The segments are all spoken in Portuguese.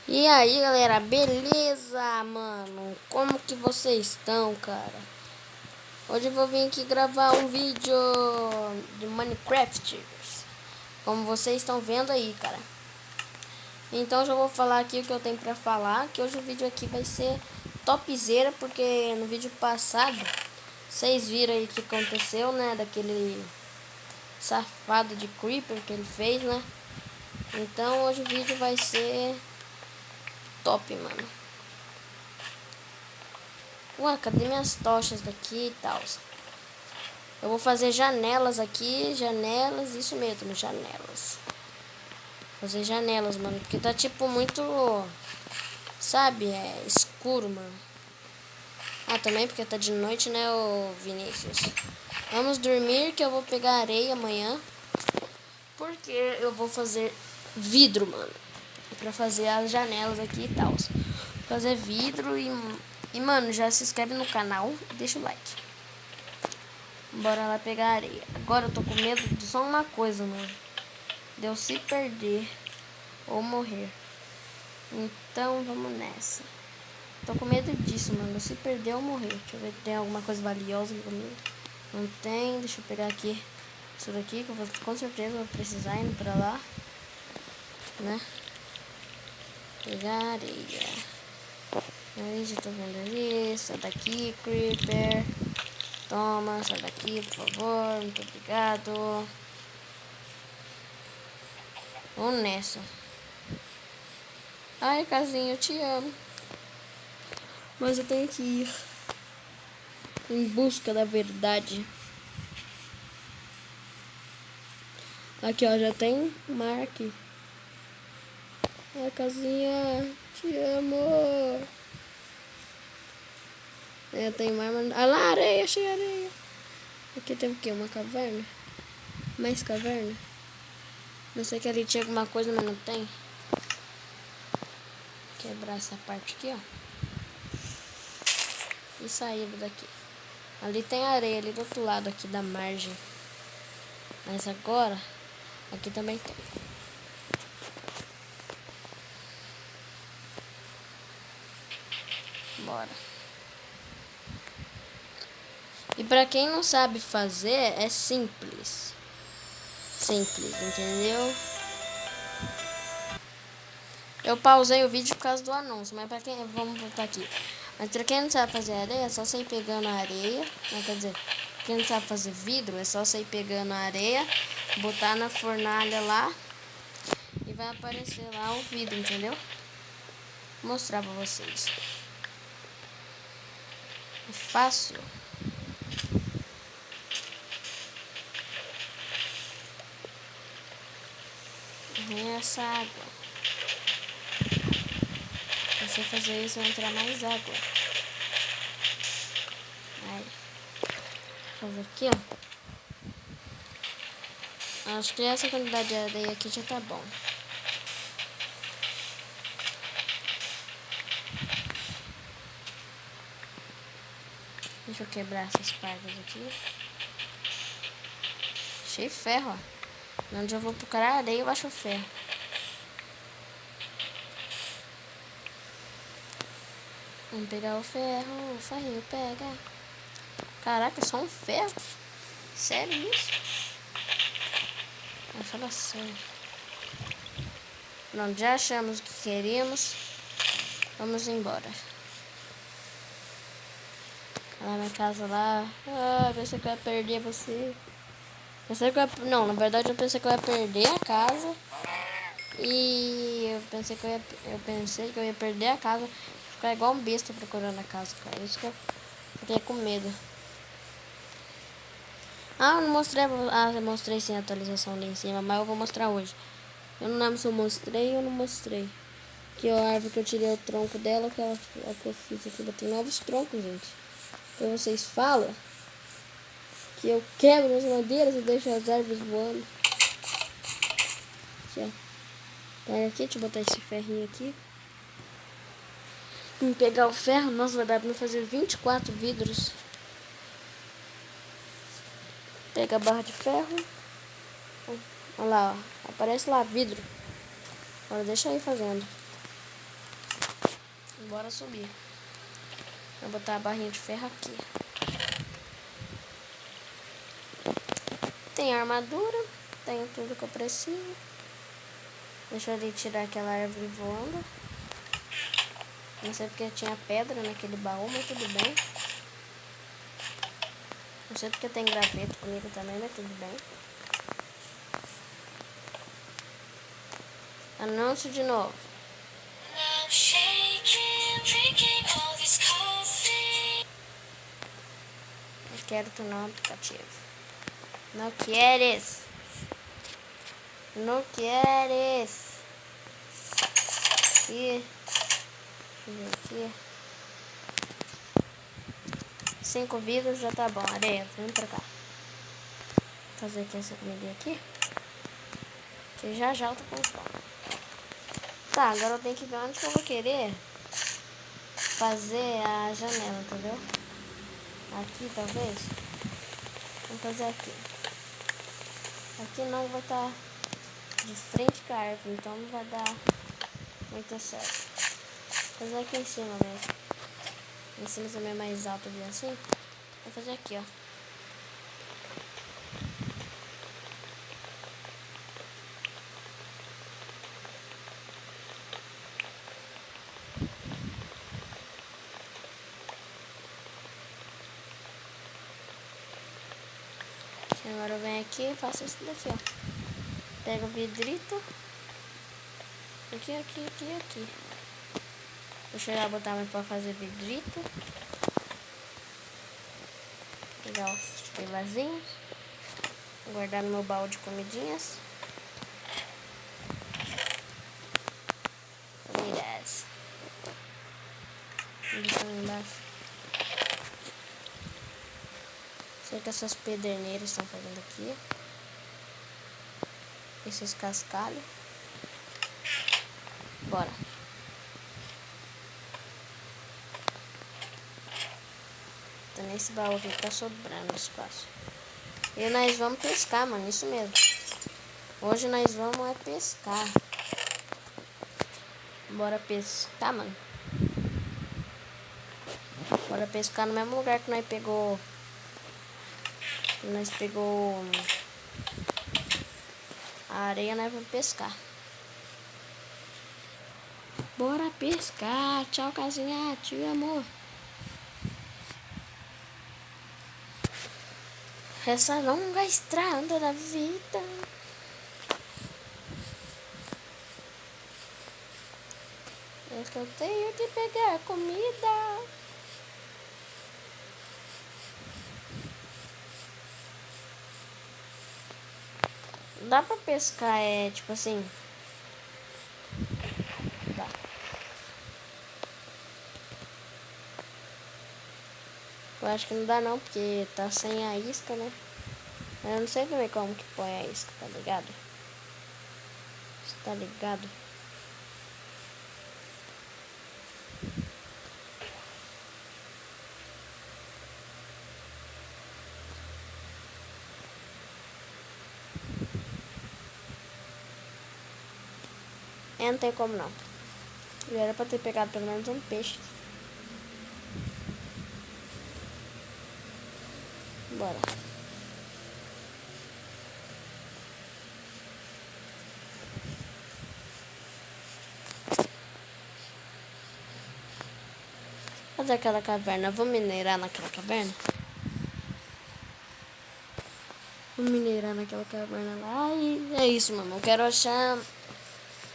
E aí, galera, beleza, mano? Como que vocês estão, cara? Hoje eu vou vir aqui gravar um vídeo de Minecraft, como vocês estão vendo aí, cara. Então já vou falar aqui o que eu tenho pra falar, que hoje o vídeo aqui vai ser topzera, porque no vídeo passado vocês viram aí o que aconteceu, né, daquele safado de Creeper que ele fez, né? Então hoje o vídeo vai ser top, mano. Ué, cadê minhas tochas daqui e tal? Eu vou fazer janelas aqui, janelas, isso mesmo, janelas. Fazer janelas, mano, porque tá tipo muito, sabe, escuro, mano. Ah, também porque tá de noite, né, ô Vinícius? Vamos dormir que eu vou pegar areia amanhã. Porque eu vou fazer vidro, mano. Pra fazer as janelas aqui e tal. Fazer vidro e, mano, já se inscreve no canal e deixa o like. Bora lá pegar areia. Agora eu tô com medo de só uma coisa, mano. De eu se perder ou morrer. Então vamos nessa. Tô com medo disso, mano. De eu se perder ou morrer. Deixa eu ver se tem alguma coisa valiosa comigo. Não tem. Deixa eu pegar aqui isso daqui que eu vou, com certeza vou precisar indo pra lá. Né? Pegar areia. Aí já tô vendo ali. Sai daqui, Creeper. Toma, sai daqui, por favor. Muito obrigado. Vamos nessa. Ai, casinha, eu te amo. Mas eu tenho que ir em busca da verdade. Aqui, ó, já tem mar aqui. Ai, casinha, te amo. É, tem mar, mas... Ah lá, areia, achei areia. Aqui tem o quê? Uma caverna? Mais caverna? Não sei que ali tinha alguma coisa, mas não tem. Quebrar essa parte aqui, ó. E sair daqui. Ali tem areia, ali do outro lado aqui da margem. Mas agora, aqui também tem. Bora. E pra quem não sabe fazer, é simples. Simples, entendeu? Eu pausei o vídeo por causa do anúncio, mas pra quem... Vamos voltar aqui. Mas pra quem não sabe fazer areia, é só você ir pegando a areia. Não, quer dizer, quem não sabe fazer vidro, é só você ir pegando a areia, botar na fornalha lá e vai aparecer lá o vidro, entendeu? Vou mostrar pra vocês. É fácil. Essa água. Se você fazer isso, vai entrar mais água. Aí. Fazer aqui, ó. Acho que essa quantidade de areia aqui já tá bom. Deixa eu quebrar essas partes aqui. Achei ferro, ó. Onde eu vou procurar areia, eu acho ferro. Vamos pegar o ferro. O ferrinho pega. Caraca, é só um ferro? Sério isso? Fala sério. Pronto, já achamos o que queríamos. Vamos embora. Lá na casa lá. Ah, pensei que eu ia perder você. Pensei que eu ia... Não, na verdade eu pensei que eu ia perder a casa. E eu pensei que eu ia perder a casa. Ficar igual um besta procurando a casa, cara. Isso que eu fiquei com medo. Ah, eu não mostrei. Ah, eu mostrei sim a atualização ali em cima, mas eu vou mostrar hoje. Eu não lembro se eu mostrei ou não mostrei. Que a árvore que eu tirei o tronco dela, que eu fiz aqui, botei novos troncos, gente. Então vocês falam que eu quebro as madeiras e deixo as árvores voando. Aqui, ó. Pega aqui, deixa eu botar esse ferrinho aqui. Vamos pegar o ferro, nossa, vai dar pra fazer 24 vidros. Pega a barra de ferro. Olha lá, ó. Aparece lá, vidro. Agora deixa aí fazendo. Bora subir. Vou botar a barrinha de ferro aqui. Tem armadura. Tenho tudo que eu preciso. Deixa eu ali tirar aquela árvore voando. Não sei porque tinha pedra naquele baú, mas tudo bem. Não sei porque tem graveto comigo também, mas tudo bem. Anúncio de novo. Não quero tu não, aplicativo. Não queres. Não queres. Aqui. Aqui. 5 vidas já tá bom. Areia, vem pra cá. Vou fazer aqui essa comida aqui. Que já eu tô com fome. Tá, agora eu tenho que ver onde que eu vou querer fazer a janela, entendeu? Aqui, talvez. Vamos fazer aqui. Aqui não vai estar de frente com a árvore, então não vai dar muito certo. Vou fazer aqui em cima mesmo. Em cima também é mais alto ali assim. Vou fazer aqui, ó. Agora eu venho aqui e faço isso daqui, ó. Pego o vidrito. Aqui. Vou chegar a botar mais pra fazer vidrito. Pegar os pilarzinhos. Guardar no meu baú de comidinhas. Comidas. Vou deixar lá embaixo. Sei que essas pederneiras estão fazendo aqui. Esses cascalhos. Bora. Tá nesse baú aqui que tá sobrando espaço. E nós vamos pescar, mano. Isso mesmo. Hoje nós vamos pescar. Bora pescar, mano. Bora pescar no mesmo lugar que nós pegou. A areia, nós vamos pescar. Bora pescar. Tchau, casinha. Te amo. Essa longa estrada da vida. É que eu tenho que pegar comida. Dá pra pescar, tipo assim. Dá. Eu acho que não dá não, porque tá sem a isca, né? Eu não sei também como que põe a isca, tá ligado? Você tá ligado? Não tem como não. Já era pra ter pegado pelo menos um peixe. Bora. Fazer aquela caverna. Vou minerar naquela caverna? Vou minerar naquela caverna lá e é isso, mano. Eu quero achar...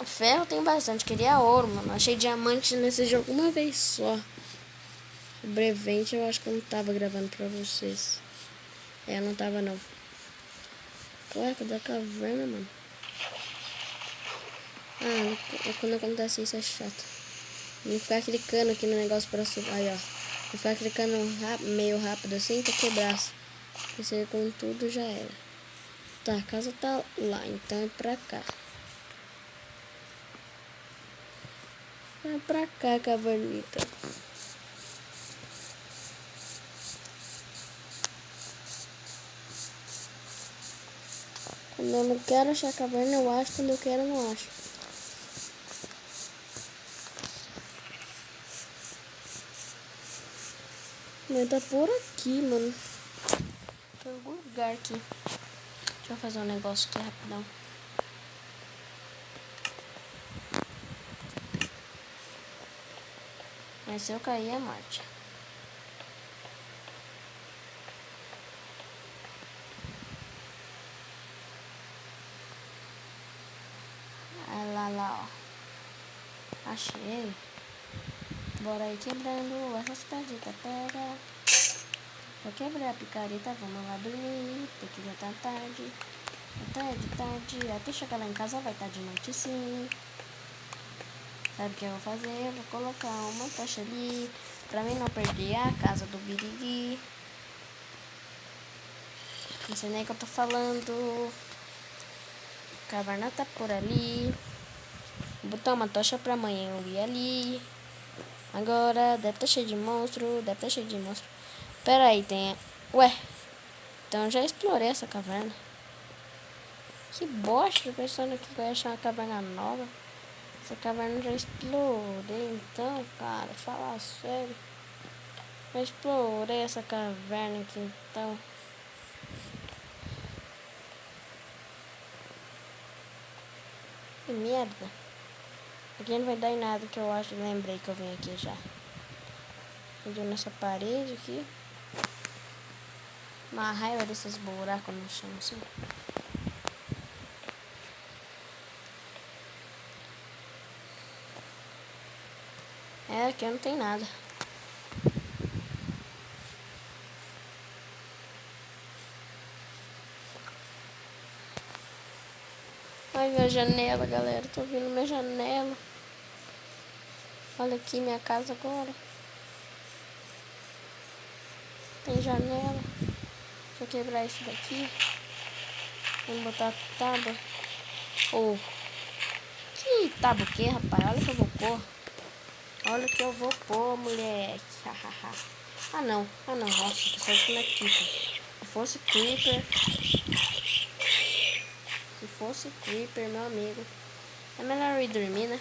Ferro tem bastante. Queria ouro, mano. Achei diamante nesse jogo uma vez só. Sobrevivente eu acho que eu não tava gravando pra vocês. Eu não tava não. Caraca, da caverna, mano. Quando acontece isso é chato. Não ficar clicando aqui no negócio pra subir. Aí, ó. Não ficar clicando meio rápido assim pra quebrar. Esse aí com tudo já era. Tá, a casa tá lá, então é pra cá. É pra cá, cavernita. Quando eu não quero achar caverna, eu acho. Quando eu quero, eu não acho. Mas tá por aqui, mano. Tem algum lugar aqui. Deixa eu fazer um negócio aqui rapidão. Mas se eu cair é morte. Olha lá, ó. Achei. Bora aí quebrando essas pedritas. Pega. Eu quebrei a picareta, vamos lá dormir. Porque já tá tarde. Tarde. Até chegar lá em casa vai estar de noite sim. Sabe o que eu vou fazer? Eu vou colocar uma tocha ali. Pra mim não perder a casa do Birigui. Não sei nem o que eu tô falando. A caverna tá por ali. Vou botar uma tocha pra amanhã eu ir ali. Agora deve tá cheio de monstro. Pera aí, tem... Ué. Então eu já explorei essa caverna. Que bosta, pensando que eu ia achar uma caverna nova. Essa caverna eu já explorei, então, cara, fala sério. Eu explorei essa caverna aqui, então. Que merda. Aqui não vai dar em nada que eu acho. Lembrei que eu vim aqui já. Deu nessa parede aqui. Uma raiva desses buracos no chão assim. É, aqui não tem nada. Ai, minha janela, galera. Tô vendo minha janela. Olha aqui minha casa agora. Tem janela. Deixa eu quebrar isso daqui. Vamos botar tábua. Oh. Que tábua o que, rapaz? Olha o que eu vou pôr. Olha o que eu vou pôr, moleque. Ah, não. Nossa, tô saindo aqui. Se fosse Creeper, meu amigo. É melhor eu ir dormir, né?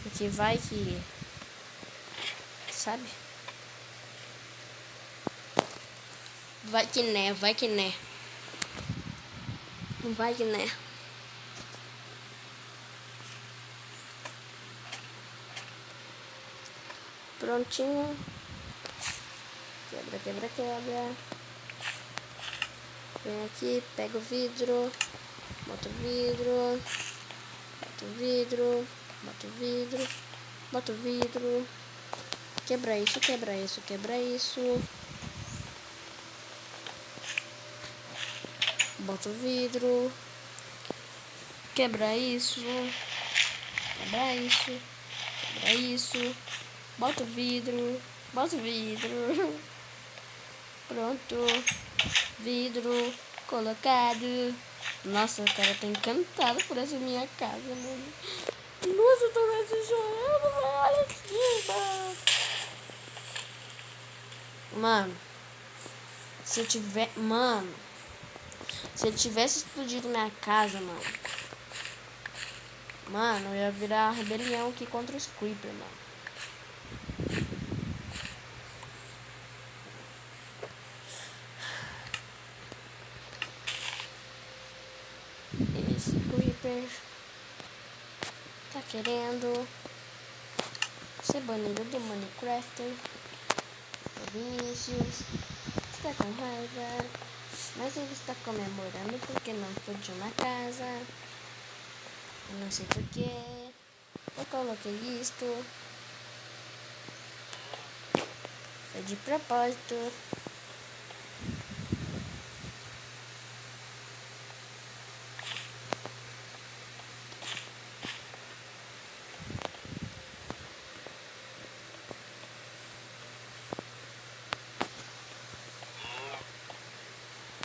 Porque vai que... Sabe? Vai que né. Prontinho. Quebra. Vem aqui, pega o vidro. Bota o vidro. Quebra isso. Bota o vidro. Quebra isso. Bota o vidro. Pronto. Vidro colocado. Nossa, o cara tá encantado por essa minha casa, mano. Nossa, eu tô quase chorando, velho. Olha aqui, mano. Mano, se ele tivesse explodido minha casa, mano, eu ia virar rebelião aqui contra os Creeper, mano. Esse Creeper tá querendo ser banido do Minecraft. O Vinícius está com raiva, mas ele está comemorando porque não explodiu na casa. Eu não sei porquê. Eu coloquei isto. Foi de propósito.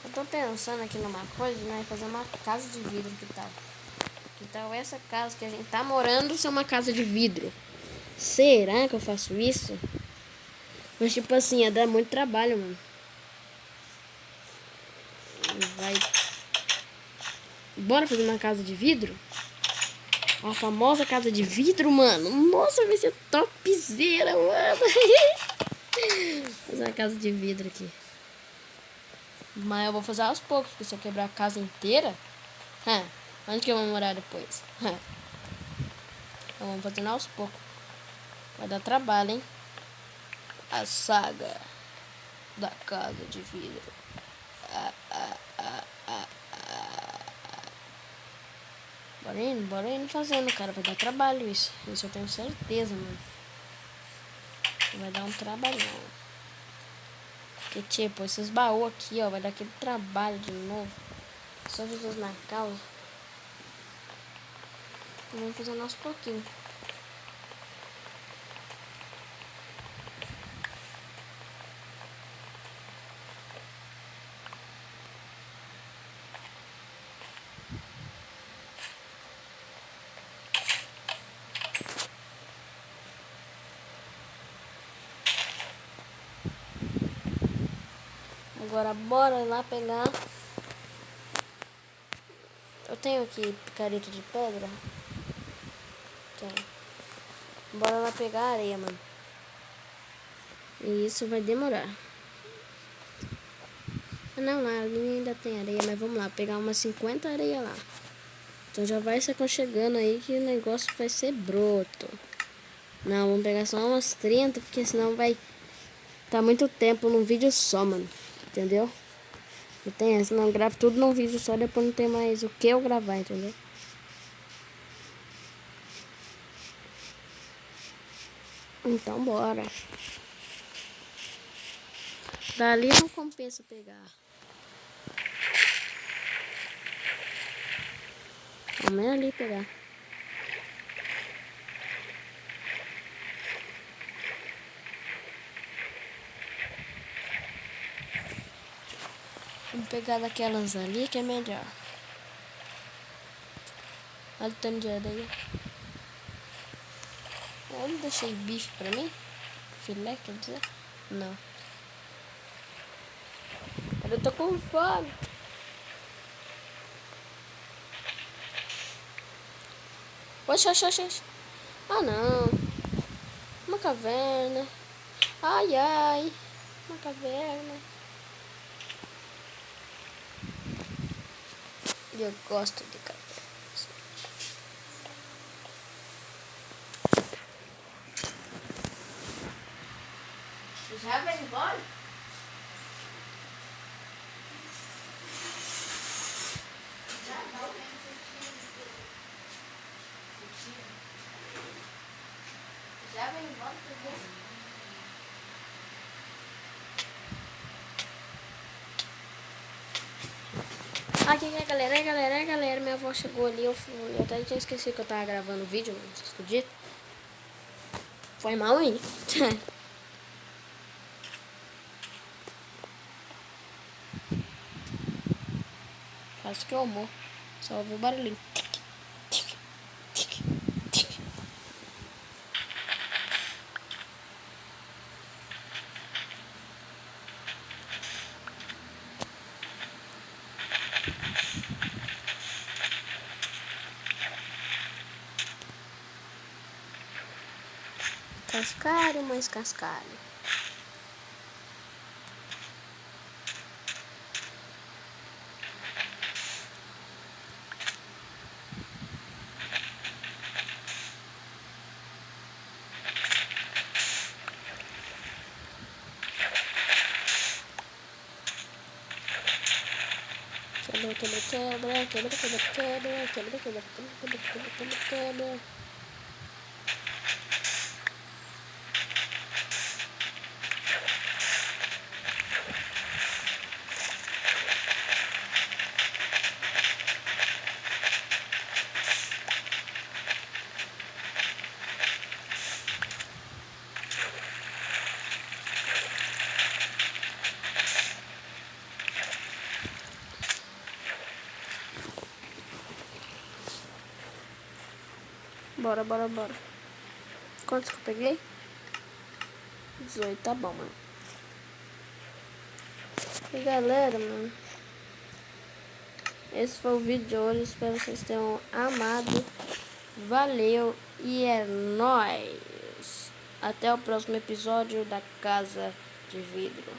Eu tô pensando aqui numa coisa, né? Fazer uma casa de vidro, que tal? Que tal essa casa que a gente tá morando ser uma casa de vidro? Será que eu faço isso? Mas tipo assim, ia dar muito trabalho, mano. Bora fazer uma casa de vidro? Uma famosa casa de vidro, mano. Nossa, vai ser topzera, mano. fazer uma casa de vidro aqui. Mas eu vou fazer aos poucos, porque se eu quebrar a casa inteira, onde que eu vou morar depois? Então vamos fazendo aos poucos. Vai dar trabalho, hein? A saga da casa de vidro. Bora indo fazendo, cara. Vai dar trabalho isso. Isso eu tenho certeza, mano. Vai dar um trabalhão. Porque, tipo, esses baús aqui, ó, vai dar aquele trabalho de novo. Só Jesus na causa. Então, vamos fazer nosso pouquinho. Agora bora lá pegar. Eu tenho aqui picareta de pedra. Tenho. Bora lá pegar a areia, mano. E isso vai demorar. Não, lá ali ainda tem areia, mas vamos lá, pegar umas 50 areia lá. Então já vai se aconchegando aí que o negócio vai ser broto. Não, vamos pegar só umas 30, porque senão vai tá muito tempo num vídeo só, mano. Entendeu? E tem essa, não gravo tudo num vídeo só, depois não tem mais o que eu gravar, entendeu? Então bora. Dali não compensa pegar. Vamos ali pegar. Vamos pegar daquelas ali que é melhor. Olha o tanto de areia. Eu não deixei bife pra mim? Filé, quer dizer? Não. Eu tô com fome. Oxe. Ah, não. Uma caverna. Ai. Uma caverna. Eu gosto de cavernas. Já vai embora? Já vai embora, por quê? Aqui galera, minha avó chegou ali, eu até tinha esquecido que eu tava gravando o vídeo, mano, vocês acreditam? Foi mal aí. Quase que eu morro, só ouvi o barulhinho. Cascalho, mais cascalho. Quebra. Bora. Quantos que eu peguei? 18, tá bom, mano. E galera, mano, esse foi o vídeo de hoje. Espero que vocês tenham amado. Valeu e é nóis. Até o próximo episódio da Casa de vidro.